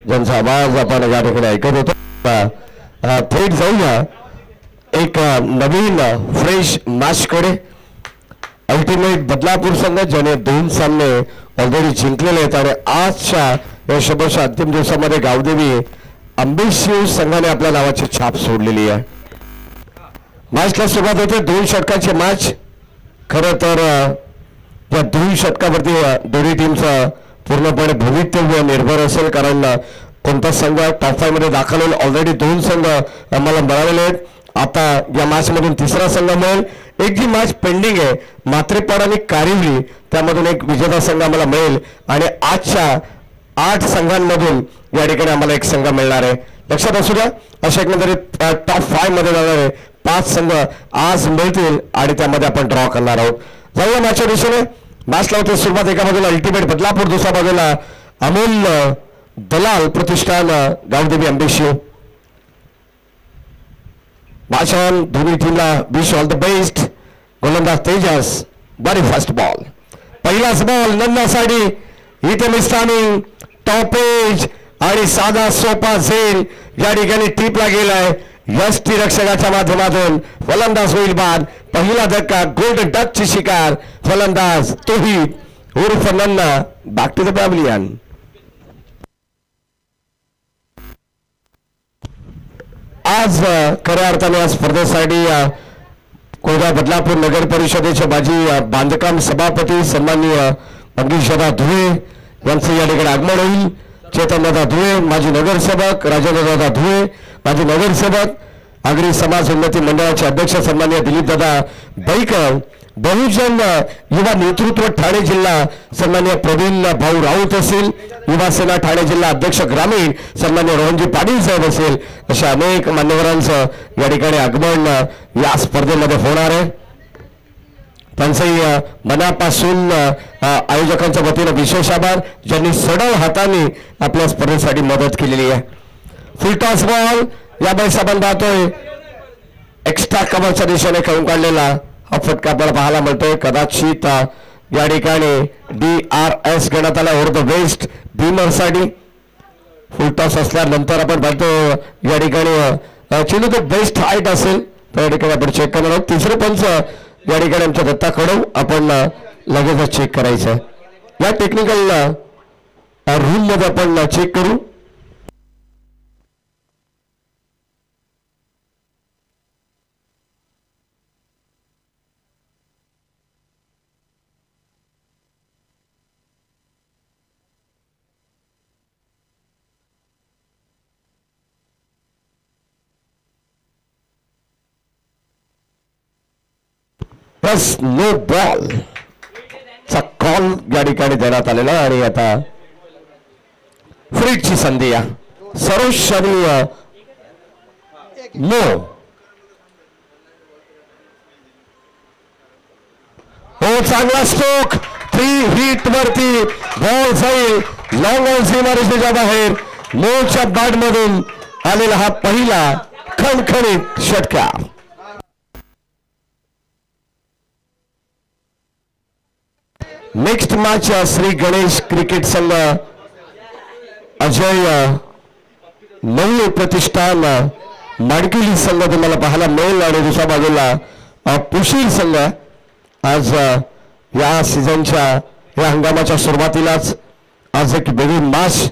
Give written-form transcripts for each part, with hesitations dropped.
ज्यांचा आवाज आपण या ठिकाणी ऐकत होतो. थेट जाऊया एक नवीन फ्रेश मॅचकडे. अल्टिमेट बदलापूर संघ ज्याने 2 सामने ऑलरेडी जिंकलेले आहेत आणि आजच्या या शबच्या अंतिम दिवसामध्ये गावदेवी अंबेशिव संघाने आपल्या नावाची छाप सोडलेली आहे. मॅचला सुरुवात होते 2 षटकांची मॅच. खरं तर या 2 षटकावरती दोन्ही टीमचं पूर्णपणे भवितव्य निर्भर असेल, कारण कोणता संघ टॉप 5 मध्ये दाखल होईल. ऑलरेडी 2 संघ आम्हाला मिळालेले आहेत. आता या मॅच मधून तिसरा संघ मिळेल. एक जी मॅच पेंडिंग आहे मात्रेपाड आणि कारिवली, त्यामधून एक विजेता संघ आम्हाला मिळेल आणि आजच्या 8 संघांमधून या ठिकाणी आम्हाला एक संघ मिळणार आहे. लक्षात असू द्या, अशा एकंदरीत टॉप 5 मध्ये जाणारे 5 संघ आज मिळतील आणि त्यामध्ये आपण ड्रॉ करणार आहोत. जाऊया मॅचच्या दिशेने. मॅच लावते सुरुवात. एका बाजूला अल्टिमेट बदलापूर, दुसऱ्या बाजूला अमोल दलाल प्रतिष्ठान गावदेवी अंबेशिव. भाषण दोन्ही टीमला विश ऑल द बेस्ट. गोलंदाज तेजस, बरी फर्स्ट बॉल, पहिलाच बॉल नंदासाठी. इथे मिस्टानी टॉपेज आणि साधा सोपा झेल या ठिकाणी टीपला गेलाय. यष्टी रक्षकाच्या माध्यमातून फलंदाज होईल बाद. पहिला धक्का, गोल्डन डकची शिकार. फलंदाज तोहिद उर्फ Nanna. Back to the pavilion. आज खऱ्या अर्थाने या स्पर्धेसाठी कोळगा बदलापूर नगर परिषदेचे माजी बांधकाम सभापती सन्माननीय मंगेशदा धुळे यांचे या ठिकाणी आगमन होईल. चेतनदादा धुळे माजी नगरसेवक, राजेंद्रदादा धुळे माजी नगरसेवक, आगरी समाज उन्नती मंडळाचे अध्यक्ष सन्माननीय दिलीपदादा बैकर, बहुजन युवा नेतृत्व ठाणे जिल्हा सन्माननीय प्रवीण भाऊ राऊत असेल, युवा सेना ठाणे जिल्हा अध्यक्ष ग्रामीण सन्माननीय रोहनजी पाटील साहेब असेल, अशा अनेक मान्यवरांचं या ठिकाणी आगमन या स्पर्धेमध्ये होणार आहे. त्यांचंही मनापासून आयोजकांच्या वतीनं विशेष आभार, ज्यांनी सडळ हाताने आपल्या स्पर्धेसाठी मदत केलेली आहे. फुलटॉस बॉल या बैसाबंद जातोय. एक्स्ट्रा कव्हरच्या दिशेने खेळून काढलेला हा फटका आपल्याला पाहायला मिळतोय. कदाचित या ठिकाणी DRS घेण्यात आला ओव्हर द वेस्ट भीमरसाठी. फुलटॉस असल्यानंतर आपण बघतो या ठिकाणी चेंडू तो बेस्ट हाईट असेल तर या ठिकाणी आपण चेक करणार आहोत. तिसरे पंच या ठिकाणी आमच्या दत्ताकडून आपण लगेच चेक करायचं आहे. या टेक्निकल रूम मध्ये आपण चेक करू. नो बॉल चा कॉल या ठिकाणी देण्यात आलेला आणि आता फ्रीची संधी या सरोश आणि नो. हो, चांगला स्ट्रोक. 3 हिट वरती बॉल जाईल लॉंग ऑन सीमारेषेच्या बाहेर. मोच्या बॅट मधून आलेला हा पहिला खणखणीत षटकार. Next match Shri Ganesh cricket संघ अजय नवले प्रतिष्ठान माडकिली संघ तुम्हाला पाहायला मिळेल आणि दुसऱ्या बाजूला पुशीर संघ. आज या सीझनच्या या हंगामाच्या सुरुवातीलाच आज एक वेगळी मॅच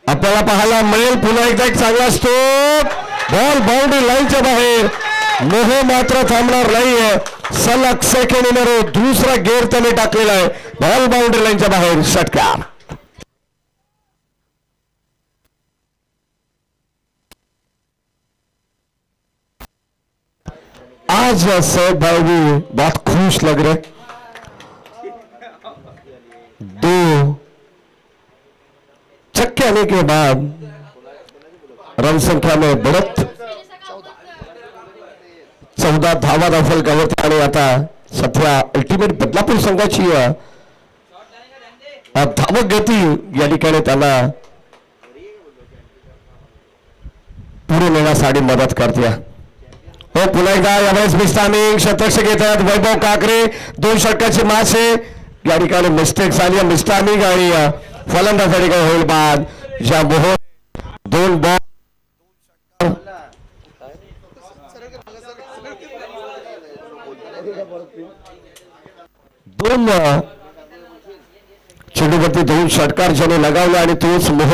आपल्याला पाहायला मिळेल. पुन्हा एकदा एक चांगला स्ट्रोक. बॉल बाउंड्री लाईनच्या बाहेर. मोह मात्र थांबणार नाहीये. सलग सेकंड इन रो दुसरा गेअर त्याने टाकलेला आहे. बॉल बाउंड्री लाईनच्या बाहेर षटकार. आज सैयद भाई भी बहुत खुश लग रहे. 2 छक्के आने के बाद रन संख्या में बढ़त 14 धावा दाखल करत आणि आता सध्या अल्टिमेट बदलापूर संघाची धावक गती या ठिकाणी त्यांना पुढे नेण्यासाठी मदत करते. हो, पुन्हा एकदा यावेळेस मिस्टामिंग शतक घेतात वैभव काकरे. 2 षटकाची मॅच आहे. या ठिकाणी मिस्टेक झाली मिस्टामिंग आणि फलंदाजासाठी काय होईल बाद. ज्या मोहन 2 बॉल 2 चेंडूवरती 2 षटकार ज्याने लगावले आणि तोच मोह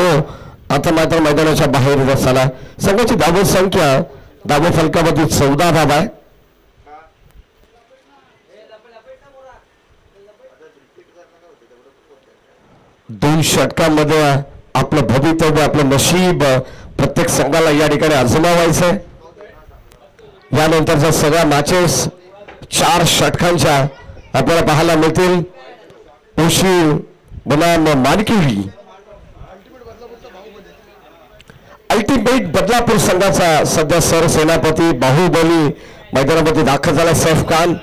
आता मात्र मैदानाच्या बाहेर झाला. संघाची धाव संख्या धाव फलकावरती 14 धावा आहे. दोन षटकांमध्ये आपलं भवितव्य आपलं नशीब प्रत्येक संघाला या ठिकाणी आजमावायचंय. यानंतरच्या सगळ्या मॅचेस 4 षटकांच्या आपल्याला पाहायला मिळतील. उशीर बनाम मानकिवली अल्टिमेट बदलापूर संघाचा सध्या सरसेनापती बाहुबली मैदानामध्ये दाखल झाला. सैफ खान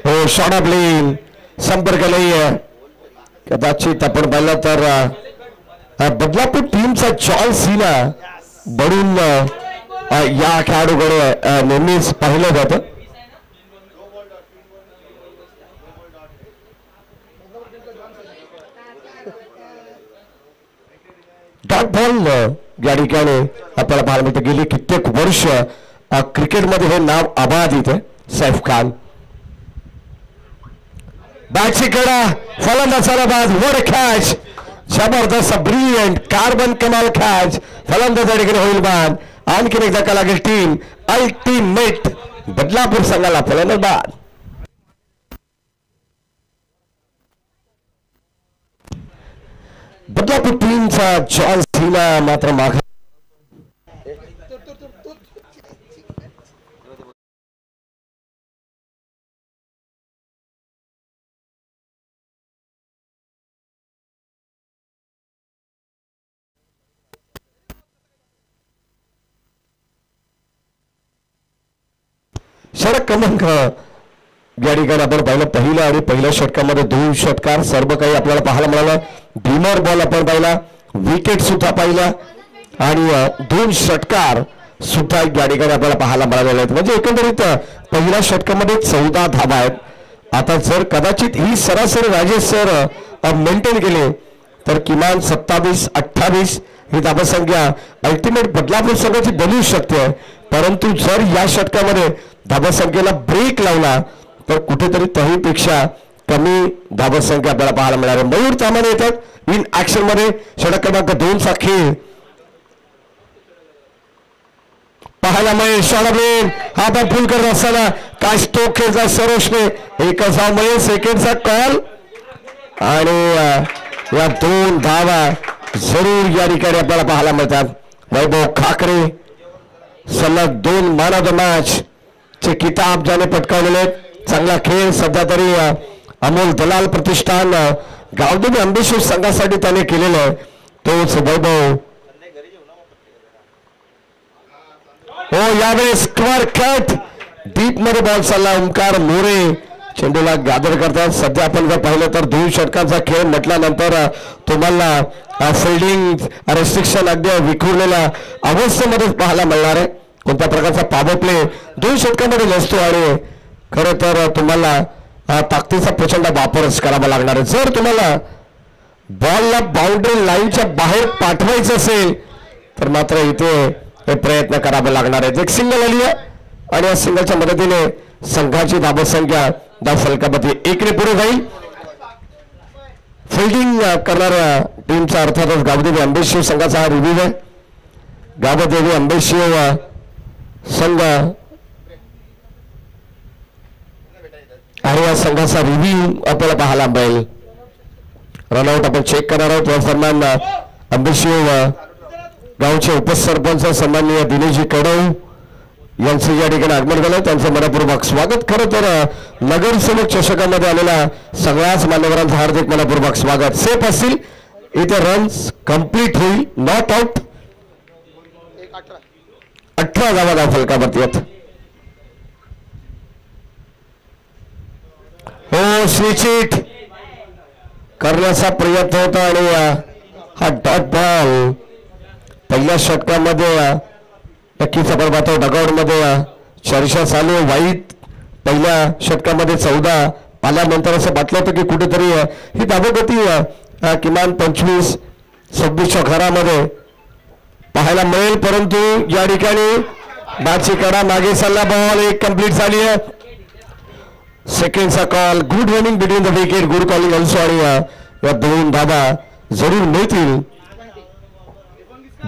हो शॉट ऑफ लेन संपर्क नाही आहे. कदाचित आपण पाहिलं तर बदलापूर टीमचा जॉन सीना बडून या खेळाडूकडे नेहमीच पाहिलं जातं. डॉट बॉल या ठिकाणी आपल्याला पाहायला मिळतं. गेली कित्येक वर्ष क्रिकेटमध्ये हे नाव अबाधित आहे. सैफ खान बॅटची कडा फलंदाजाला बाद. वर कॅच जबरदस्त ब्रिलियंट कार्बन कमाल कॅच फलंदाजा ठिकाणी होईल बाद. आणखीन एकदा का लागेल टीम अल्टिमेट बदलापूर संघाला फलंदाज बाद. बदलापूर टीमचा जॉन सीना मात्र माग षटक क्रमांक या ठिकाणी आपण पाहिलं. पहिल्या आणि पहिल्या षटकामध्ये 2 षटकार सर्व काही आपल्याला पाहायला मिळालं. भीमर बॉल आपण पाहिला, विकेट सुद्धा पाहिला आणि 2 षटकार सुद्धा या ठिकाणी आपल्याला पाहायला मिळालेले आहेत. म्हणजे एकंदरीत पहिल्या षटकामध्ये 14 धावा आहेत. आता जर कदाचित ही सरासरी राजेश सर मेंटेन केले तर किमान 27-28 ही धावसंख्या अल्टिमेट बदलापूर संघाची बनवू शकते. परंतु जर या षटकामध्ये धावसंख्येला ब्रेक लावला तर कुठेतरी तरीपेक्षा कमी धावसंख्या आपल्याला पाहायला मिळणार आहे. मयूर तामाने येतात इन ऍक्शन मध्ये. षटक क्रमांक 2 चा खेळ पाहायला मिळेल. शॉटबेन हा पण फुल करत असताना काय स्टोक खेळचा सरोशने एकच धाव मिळेल. सेकंडचा कॉल आणि या 2 धावा जरूर या ठिकाणी आपल्याला पाहायला मिळतात. वैभव खाकरे सलग 2 मॅन ऑफ द मॅच चे किताब ज्याने पटकावलेले. चांगला खेळ सध्या तरी अमोल दलाल प्रतिष्ठान गावदेवी अंबेश्वर संघासाठी त्याने केलेलं आहे. तोच वैभव हो यावेळेस स्क्वेअर कट डीप मध्ये बॉल चालला. ओंकार मोरे चेंडूला गॅदर करतात. सध्या आपण जर पाहिलं तर 2 षटकांचा खेळ म्हटल्यानंतर तुम्हाला फिल्डिंग रेस्ट्रिक्शन अगदी विखुरलेल्या अवस्थेमध्ये पाहायला मिळणार आहे. कोणत्या प्रकारचा पॉवर प्ले 2 षटकांमध्ये नसतो आणि खरं तर तुम्हाला ताकदीचा प्रचंड वापरच करावा लागणार आहे. जर तुम्हाला बॉलला बाउंड्री लाईनच्या बाहेर पाठवायचं असेल तर मात्र इथे हे प्रयत्न करावे लागणार आहेत. एक सिंगल आली आहे आणि या सिंगलच्या मदतीने संघाची धावसंख्या धाव फलकामध्ये 1 ने पुढे जाईल. फिल्डिंग करणाऱ्या टीमचा अर्थातच गावदेवी अंबेशिव संघाचा हा रिव्ह्यू आहे. गावदेवी अंबेशिव संघ आणि या संघाचा रिव्ह्यू आपल्याला पाहायला मिळेल. रनआउट आपण चेक करणार आहोत. या दरम्यान अंबेशिव गावचे उपसरपंच सन्माननीय दिनेशजी कडव यांचं या ठिकाणी आगमन झालं. त्यांचं मनपूर्वक स्वागत. खरं तर नगरसेवक चषकामध्ये आलेल्या सगळ्याच मान्यवरांचं हार्दिक मनपूर्वक स्वागत. सेफ असतील इथे रन्स कंप्लीट होईल. नॉट आउट 18 धावा धाव फलकावरती आहेत. हो स्विचिट करण्याचा प्रयत्न होता आणि हा डॉट बॉल पहिल्या षटकामध्ये नक्कीच आपण पाहतो. डगआउट मध्ये चर्चा चालू. वाईट पहिल्या षटकामध्ये 14 आल्यानंतर असं वाटलं होतं की कुठेतरी ही धावगती किमान 25-26च्या घरामध्ये पाहायला मिळेल, परंतु या ठिकाणी बॅटची कडा मागे चालला, बॉल एक कंप्लीट झाली आहे. सेकंडचा call, good running between the wicket, good calling also, आणि या 2 धावा जरूर मिळतील.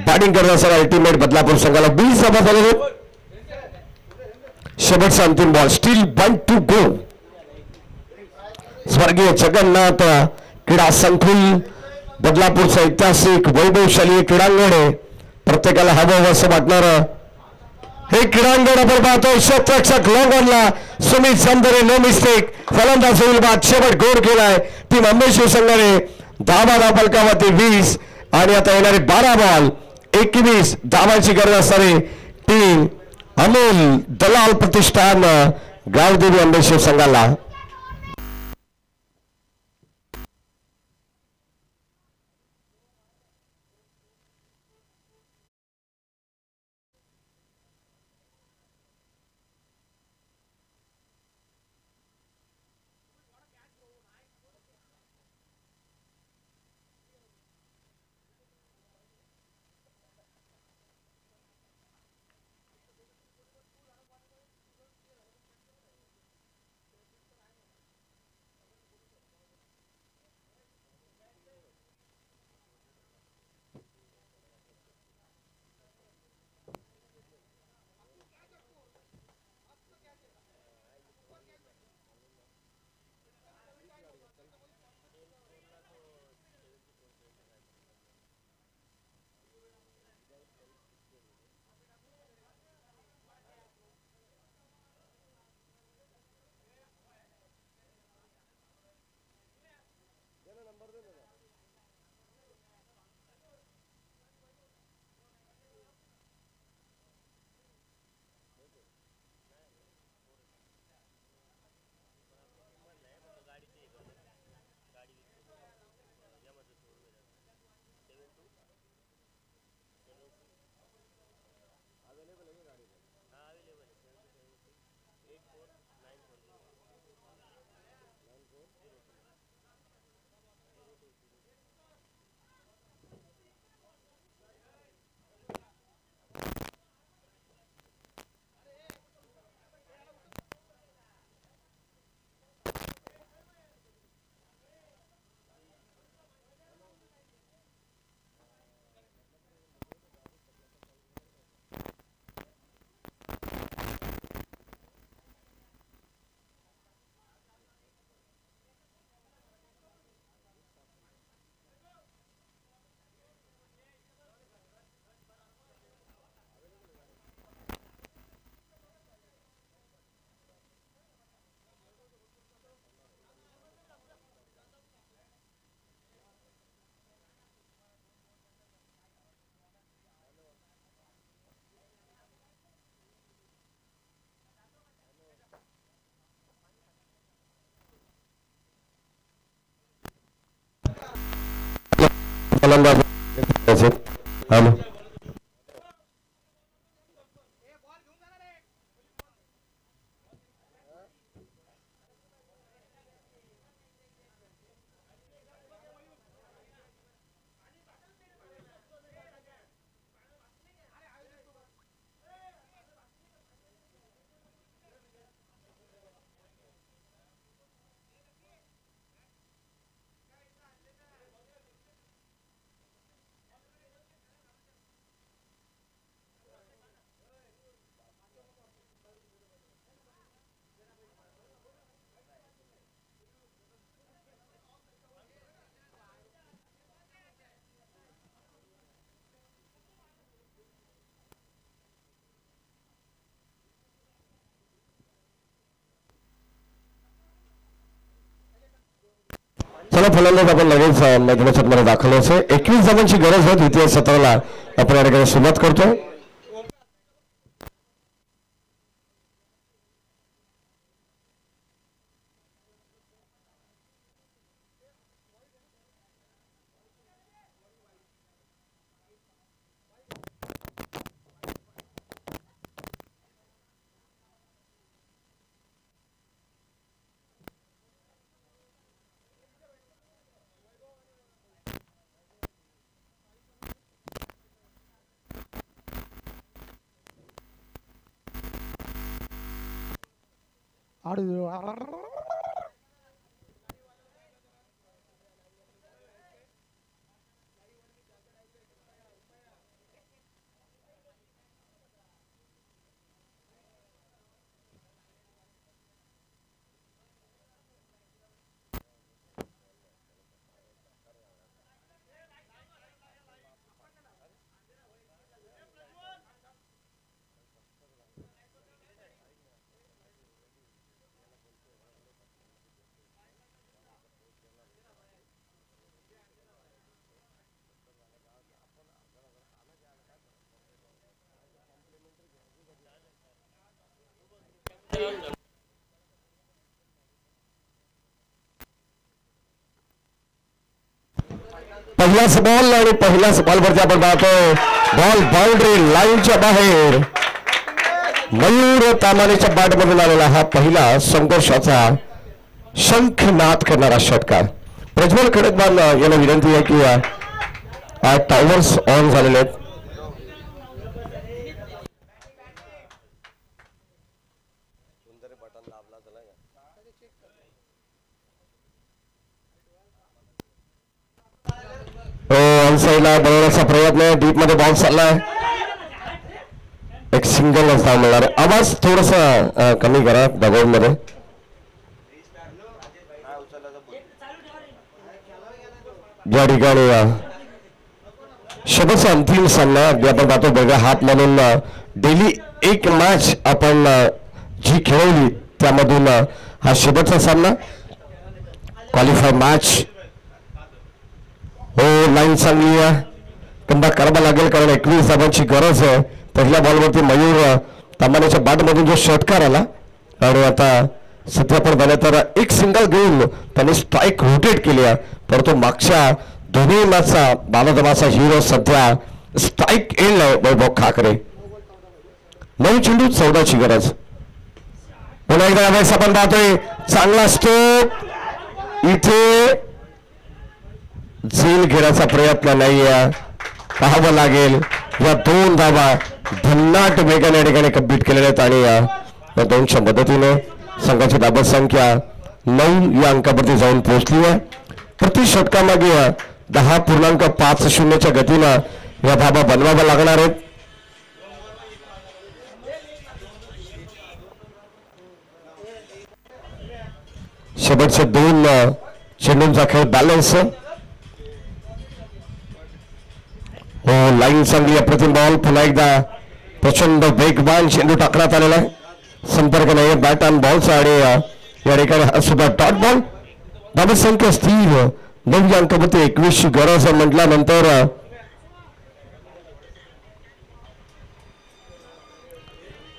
बॅटिंग करण्यासाठी अल्टिमेट बदलापूर संघाला 20 धावा झाले. शेवटचा अंतिम बॉल, स्टील 1 to go. स्वर्गीय जगन्नाथ क्रीडा संकुल बदलापूरचं ऐतिहासिक वैभवशाली क्रीडांगण आहे. प्रत्येकाला हवं असं वाटणार हे क्रीडांगण आपण पाहतो. क्षेत्ररक्षक लॉंगॉनला सुमित संदरे, नो मिस्टेक. फलंदाज होईल बाद, शेवट गोड केलाय टीम अंबेशिव संघाने. धावा फलकावरती 20 आणि आता येणारे 12 बॉल 21 धावांची गरज असणारी टीम अमोल दलाल प्रतिष्ठान गावदेवी अंबेशिव संघाला. हॅलो, चला फलंदाज आपण लगेच मैदानाच्या मध्ये दाखल व्हायचं. 21 धावांची गरज आहे द्वितीय सत्राला आपण या ठिकाणी सुरुवात करतो. पहिलाच बॉल आणि पहिल्याच बॉलवरती आपण पाहतो बॉल बाउंड्री लाईनच्या बाहेर. मयूर तामानेच्या बॅटमधून आलेला हा पहिला संघर्षाचा शंखनाद करणारा षटकार. प्रज्वल खडकवाल यांना विनंती आहे की टॉवर्स ऑन झालेले आहेत. ऑन साईडला बनवण्याचा प्रयत्न, डीप मध्ये बॉल चाललाय. एक सिंगल असता मिळणार. आवाज थोडासा कमी करा बॅकग्राऊंड मध्ये. या ठिकाणी शेवटचा अंतिम सामना आपण पाहतो वेगळ्या हात म्हणून. डेली एक मॅच आपण जी खेळवली त्यामधून हा शेवटचा सामना क्वालिफाय मॅच. हो लाईन चांगली आहे, कंबॅक करावा लागेल कारण 21 धावांची गरज आहे. पहिल्या बॉलवरती मयूर तांबाण्याच्या बॅटमधून जो षटकार आला आणि आता सध्या पण झालं तर एक सिंगल घेऊन त्याने स्ट्राईक रोटेट केली आहे. परंतु मागच्या दोन्ही मॅचचा बालाधमाचा हिरो सध्या स्ट्राईक एंड वैभव ठाकरे. 9 चेंडू 14ची गरज. पुन्हा एकदा यावेळेस आपण पाहतोय चांगला स्ट्रोक. इथे झेल घेण्याचा प्रयत्न नाहीये, पाहावं लागेल. या 2 धावा भन्नाट वेगाने या ठिकाणी कंप्लीट केलेल्या आहेत आणि या 2च्या मदतीने संघाची धाबत संख्या 9 या अंकावरती जाऊन पोहोचली आहे. प्रति षटकामागे 10.50च्या गतीनं या धाबा बनवाव्या लागणार आहेत. शेवटचे 2 चेंडूंचा खेळ बॅलन्स. हो लाईन चांगली अप्रतिम बॉल. पुन्हा एकदा प्रचंड वेगवान चेंडू टाकण्यात आलेला आहे. संपर्क नाही बॅट आणि बॉलचा आणि या ठिकाणी सुद्धा डॉट बॉल. धाबत संख्या स्थिर 9 अंकावरती 21ची गरज म्हटल्यानंतर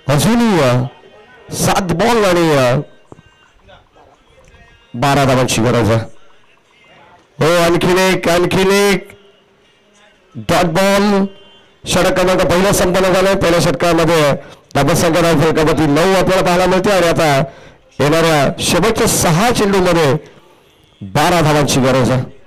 अजूनही 7 बॉल आणि 12 धावांची गरज आहे. हो आणखीन एक डॉट बॉल. षटक क्रमांक पहिला संपन्न झालाय. पहिल्या षटकामध्ये धाबत संख्या फलकावरती 9 आपल्याला पाहायला मिळते आणि आता येणाऱ्या शेवटच्या 6 चेंडूमध्ये 12 धावांची गरज आहे.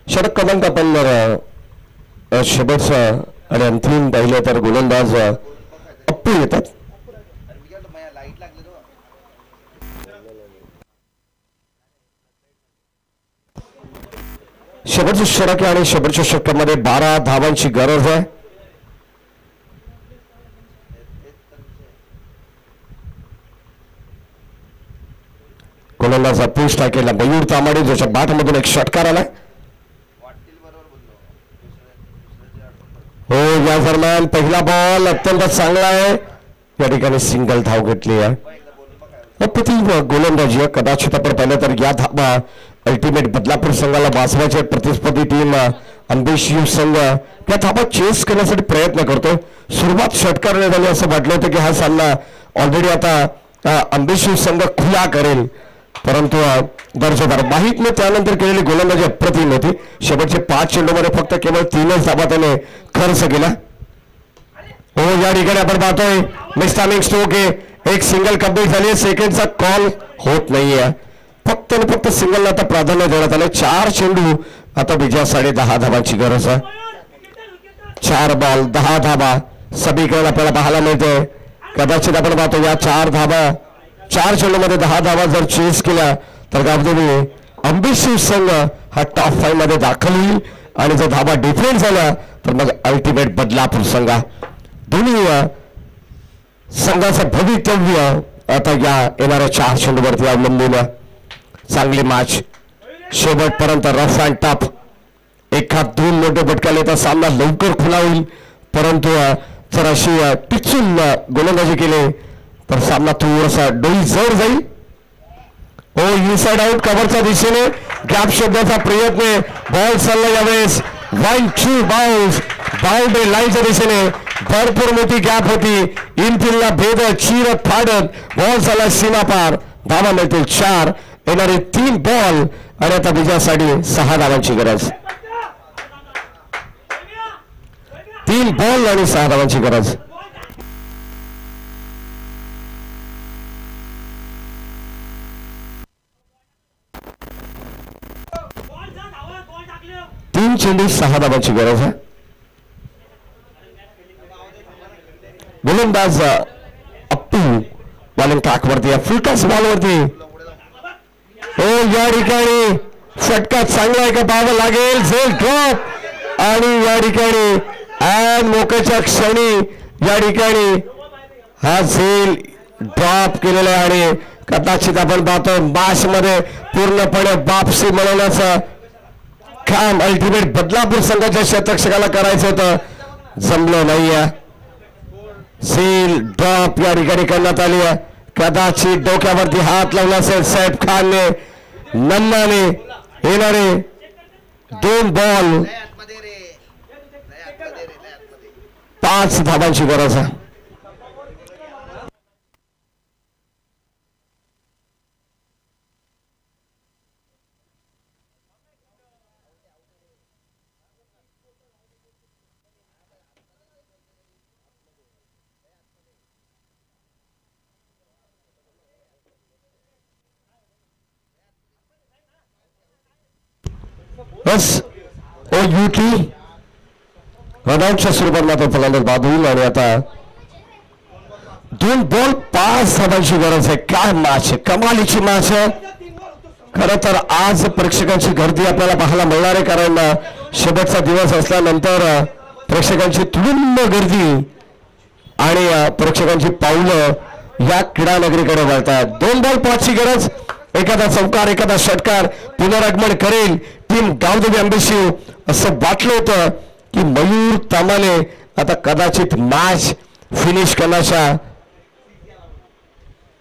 षटक क्रमांक आपण शेवटचा आणि अंतिम पाहिलं तर गोलंदाज अप्पू येतात. शेवटचे षटक आणि शेवटच्या षटकामध्ये 12 धावांची गरज आहे. गोलंदाज पुश टाकेला मयूर तामाडे ज्याच्या बॅटमधून एक षटकार आलाय. हो, या दरम्यान पहिला बॉल अत्यंत चांगला आहे. या ठिकाणी सिंगल धाव घेतली आहे. अप्रतिम गोलंदाजी कदाचित आपण पाहिलं तर या धावा अल्टिमेट बदलापूर संघाला वाचवायचे. प्रतिस्पर्धी टीम अंबेशिव संघ या धावा चेस करण्यासाठी प्रयत्न करतो. सुरुवात षटकारने झाली असं वाटलं होतं की हा सामना ऑलरेडी आता अंबेशिव संघ खुला करेल, परंतु दर्जेदार माहीतने त्यानंतर केलेली गोलंदाजी अप्रतिम होती. शेवटचे 5 चेंडूमध्ये फक्त केवळ 3च धावा त्याने खर्च केला. हो, या ठिकाणी आपण पाहतोय मिस्टामिंग स्ट्रोक एक सिंगल कंप्लीट झाली. सेकंडचा कॉल होत नाहीये. फक्त आणि फक्त सिंगलला आता प्राधान्य देण्यात आलं. 4 चेंडू आता विजयासाठी 10 धावांची गरज आहे. 4 बॉल 10 धावा सगळीकडे आपल्याला पाहायला मिळते. कदाचित आपण पाहतो या 4 धावा 4 चेंडूमध्ये 10 धावा जर चेस केल्या तर गावदेवी अंबेशिव संघ हा टॉप 5 मध्ये दाखल होईल. आणि जर धावा डिफेंड झाला तर मग अल्टिमेट बदलापूर संघ दोन्ही संघाचं भवितव्य आता या येणाऱ्या 4 चेंडूवरती अवलंबून. चांगली मॅच शेवटपर्यंत रफ अँड टफ. एखाद 2 मोठे फटकाले तर सामना लवकर खुला होईल, परंतु जर अशी टिचून गोलंदाजी केली तर सामना थोडासा डोई जड जाईल. हो, इनसाइड आउट कव्हरच्या दिशेने गॅप शोधण्याचा प्रयत्न. बॉल चालला यावेळेस 1-2 बाउन्स बाउंड्री लाईनच्या दिशेने. भरपूर मोठी गॅप होती. इनफिल्डला भेदत चिरत फाडत बॉल चालला सीमा पार. धावा मिळतील 4. येणारे 3 बॉल आणि आता विजयासाठी 6 धावांची गरज. 3 बॉल आणि 6 धावांची गरज. तीन चेंडू 6 धावांची गरज आहे. गोलंदाज अप्पू बॉलिंग ट्रॅकवरती फुलटॉस बॉलवरती. हो, या ठिकाणी फटका चांगला आहे का पाहावं लागेल. झेल ड्रॉप आणि या ठिकाणी मोक्याच्या क्षणी या ठिकाणी हा झेल ड्रॉप केलेला आहे. आणि कदाचित आपण पाहतो मॅच मध्ये पूर्णपणे वापसी मिळवण्याचं काम अल्टिमेट बदलापूर संघाच्या शतरक्षकाला करायचं होतं, जमलं नाहीये. झेल ड्रॉप या ठिकाणी करण्यात आली आहे. कदाचित डोक्यावरती हात लावला असेल सैफ खानने. नन्नाने येणारे 2 बॉल 5 धावांची गरज आहे. बस ओ युटी रनआउटच्या स्वरूपात मात्र फलंदाज बाद होईल. आणि आता 2 बॉल 5 धावांची गरज आहे. काय मॅच आहे, कमालीची मॅच आहे. खरं तर आज प्रेक्षकांची गर्दी आपल्याला पाहायला मिळणार आहे, कारण शेवटचा दिवस असल्यानंतर प्रेक्षकांची तुडुंब गर्दी आणि प्रेक्षकांची पावलं या क्रीडा नगरीकडे वळतात. 2 बॉल 5 ची गरज. एखादा चौकार एखादा षटकार पुनरागमन करेल टीम गावदेवी अंबेशिव असं वाटलं होतं की मयूर तामाले आता कदाचित मॅच फिनिश करण्याच्या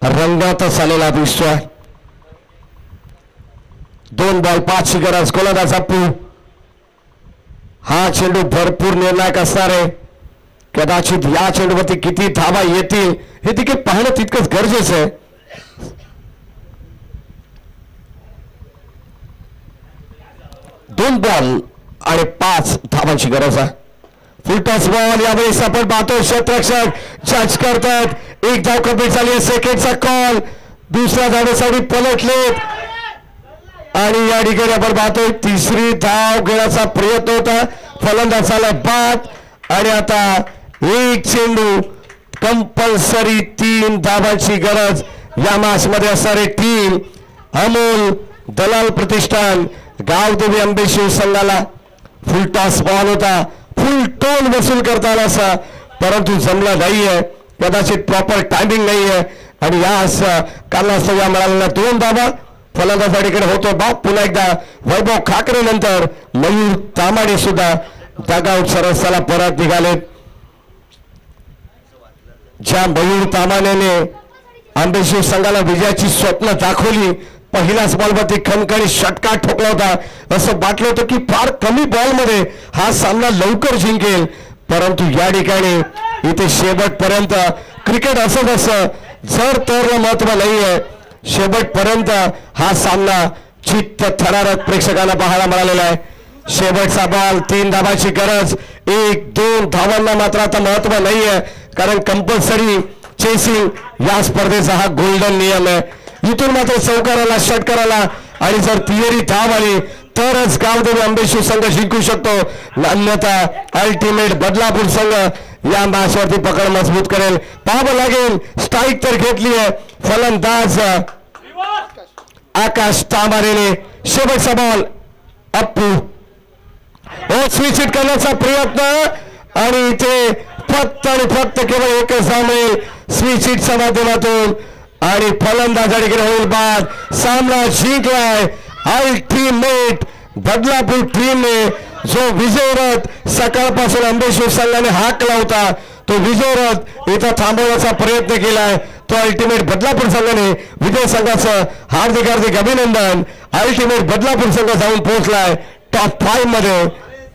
रंगातच आलेला दिसतोय. 2 बॉल 5 ची गरज. गोलंदाज अप्पू. हा चेंडू भरपूर निर्णायक असणार आहे. कदाचित या चेंडूवरती किती धावा येतील हे देखील पाहणं तितकंच गरजेचं आहे. दोन बॉल आणि 5 धावांची गरज आहे. फुलटॉस बॉल यावेळेस आपण पाहतो क्षेत्ररक्षक जज करतात. 1 धाव कंप्लीट झाली आहे. सेकंडचा कॉल. दुसऱ्या धावेसाठी पलटलेत आणि या ठिकाणी आपण पाहतोय 3री धाव घेण्याचा प्रयत्न होता. फलंदाजाला बाद आणि आता 1 चेंडू कंपल्सरी 3 धावांची गरज या मॅच मध्ये असणारे टीम अमोल दलाल प्रतिष्ठान गावदेवी अंबे शिवसंघाला फुल टॉस बॉल होता, फुल टोल वसूल करता आला असा, परंतु जमला नाहीये, कदाचित प्रॉपर टायमिंग नाहीये आणि या कारणास्तव या मिळालेल्या 2 धावा फलंदाजाकडे होतो बाप. पुन्हा एकदा वैभव खाकरे नंतर मयूर तामाडे सुद्धा डगआउट सरसाला परत निघाले. ज्या मयूर तामानेने आंबे शिवसंघाला विजयाची स्वप्न दाखवली, पहिल्याच बॉलवरती खणखणी षटकार ठोकला होता, असं वाटलं होतं की फार कमी बॉलमध्ये हा सामना लवकर जिंकेल, परंतु या ठिकाणी इथे शेवटपर्यंत क्रिकेट असंच असं जर तर महत्व नाहीये, शेवटपर्यंत हा सामना चित्त थरारक प्रेक्षकांना पाहायला मिळालेला आहे. शेवटचा बॉल 3 धावांची गरज, 1-2 धावांना मात्र आता महत्व नाहीये, कारण कंपल्सरी चेसिंग या स्पर्धेचा हा गोल्डन नियम आहे. इथून मात्र चौकाराला षटकाराला आणि जर तिहेरी धाव आली तरच गावदेवी अंबे शिवसंघ जिंकू शकतो, अन्यथा अल्टिमेट बदलापूर संघ या मॅचवरती पकड मजबूत करेल. पाहावं लागेल, स्ट्राईक तर घेतली आहे फलंदाज आकाश तांबारेने. शेवटचा बॉल अप्पू स्विच हिट करण्याचा प्रयत्न आणि इथे फक्त आणि फक्त केवळ एकच धाव मिळेल स्विच हिटच्या माध्यमातून आणि फलंदाजाकडे होईल बाद. सामना जिंकलाय अल्टिमेट बदलापूर टीमने. जो विजयरथ सकाळपासून अंबे शिवसंघाने हाकला होता, तो विजयरथ इथं थांबवण्याचा प्रयत्न केलाय. तो अल्टिमेट बदलापूर संघाने विजय संघाचं हार्दिक हार्दिक अभिनंदन. अल्टिमेट बदलापूर संघ जाऊन पोहोचलाय टॉप 5 मध्ये.